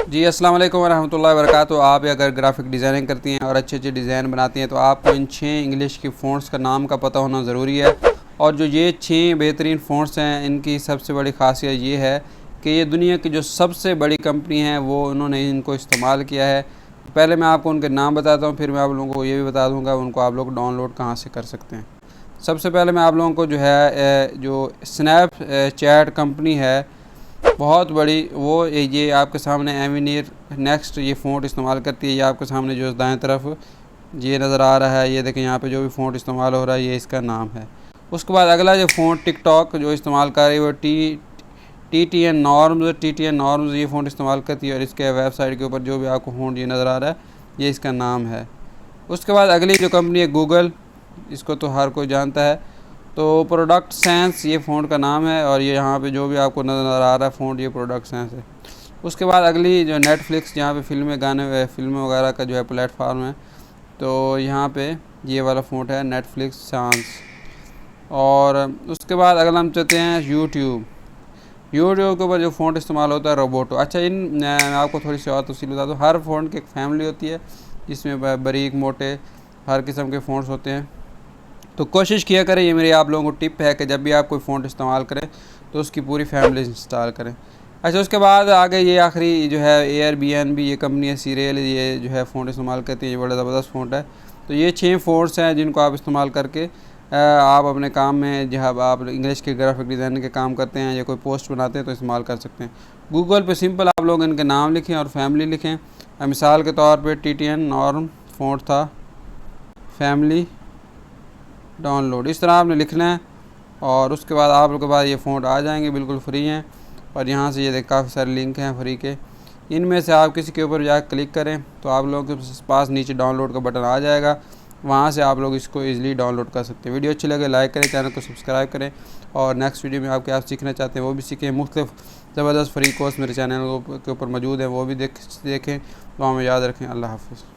जी अस्सलाम वालेकुम वरहमतुल्लाहि वबरकातुहू। आप अगर ग्राफिक डिज़ाइनिंग करती हैं और अच्छे अच्छे डिज़ाइन बनाती हैं तो आपको इन 6 इंग्लिश की फ़ॉन्ट्स का नाम का पता होना ज़रूरी है। और जो ये 6 बेहतरीन फ़ॉन्ट्स हैं, इनकी सबसे बड़ी ख़ासियत ये है कि ये दुनिया की जो सबसे बड़ी कंपनी है वो उन्होंने इनको इस्तेमाल किया है। पहले मैं आपको उनके नाम बताता हूँ, फिर मैं आप लोगों को ये भी बता दूँगा उनको आप लोग डाउनलोड कहाँ से कर सकते हैं। सबसे पहले मैं आप लोगों को जो है जो स्नैप चैट कंपनी है बहुत बड़ी, वो ये आपके सामने एवेनियर नेक्स्ट ये फ़ॉन्ट इस्तेमाल करती है। ये आपके सामने जो दाएं तरफ ये नज़र आ रहा है, ये देखें यहाँ पे जो भी फ़ॉन्ट इस्तेमाल हो रहा है ये इसका नाम है। उसके बाद अगला जो फ़ॉन्ट टिकटॉक जो इस्तेमाल कर रही है वो टी टी एन नॉर्म्स ये फ़ॉन्ट इस्तेमाल करती है और इसके वेबसाइट के ऊपर जो भी आपको फ़ॉन्ट ये नज़र आ रहा है ये इसका नाम है। उसके बाद अगली जो कंपनी है गूगल, इसको तो हर कोई जानता है। तो प्रोडक्ट सेंस ये फ़ॉन्ट का नाम है और ये यहाँ पे जो भी आपको नज़र आ रहा है फ़ॉन्ट ये प्रोडक्ट सेंस है। उसके बाद अगली जो नेटफ्लिक्स, यहाँ पे फ़िल्में गाने फ़िल्में वगैरह का जो है प्लेटफार्म है, तो यहाँ पे ये वाला फ़ॉन्ट है नेटफ्लिक्स सांस। और उसके बाद अगर हम चलते हैं यूट्यूब के ऊपर जो फ़ॉन्ट इस्तेमाल होता है रोबोटो। अच्छा, मैं आपको थोड़ी सी और तफसील बता दूँ। हर फ़ॉन्ट की एक फैमिली होती है जिसमें बारीक मोटे हर किस्म के फ़ॉन्ट्स होते हैं। तो कोशिश किया करें, ये मेरी आप लोगों को टिप है कि जब भी आप कोई फ़ॉन्ट इस्तेमाल करें तो उसकी पूरी फैमिली इंस्टॉल करें। अच्छा, उसके बाद आगे ये आखिरी जो है एयरबीएनबी ये कंपनी है सीरियल, ये जो है फ़ॉन्ट इस्तेमाल करती है। ये बड़ा ज़बरदस्त फ़ॉन्ट है। तो ये 6 फ़ॉन्ट्स हैं जिनको आप इस्तेमाल करके आप अपने काम में जब आप इंग्लिश के ग्राफिक डिज़ाइनिंग के काम करते हैं या कोई पोस्ट बनाते हैं तो इस्तेमाल कर सकते हैं। गूगल पे सिंपल आप लोग इनके नाम लिखें और फैमिली लिखें। मिसाल के तौर पे TTN नॉर्म फ़ॉन्ट था, फैमिली डाउनलोड, इस तरह आपने लिखना है और उसके बाद आप लोग के पास ये फ़ॉन्ट आ जाएंगे, बिल्कुल फ्री हैं। और यहाँ से ये देख काफ़ी सारे लिंक हैं फ्री के, इनमें से आप किसी के ऊपर जाकर क्लिक करें तो आप लोगों के पास नीचे डाउनलोड का बटन आ जाएगा, वहाँ से आप लोग इसको ईज़िली डाउनलोड कर सकते हैं। वीडियो अच्छी लगे लाइक करें, चैनल को सब्सक्राइब करें और नेक्स्ट वीडियो में आप क्या सीखना चाहते हैं वो भी सीखें। मुख्तलिफ ज़बरदस्त फ्री कोर्स मेरे चैनल के ऊपर मौजूद है, वो भी देखें। तो हमें याद रखें। अल्लाह हाफ़िज़।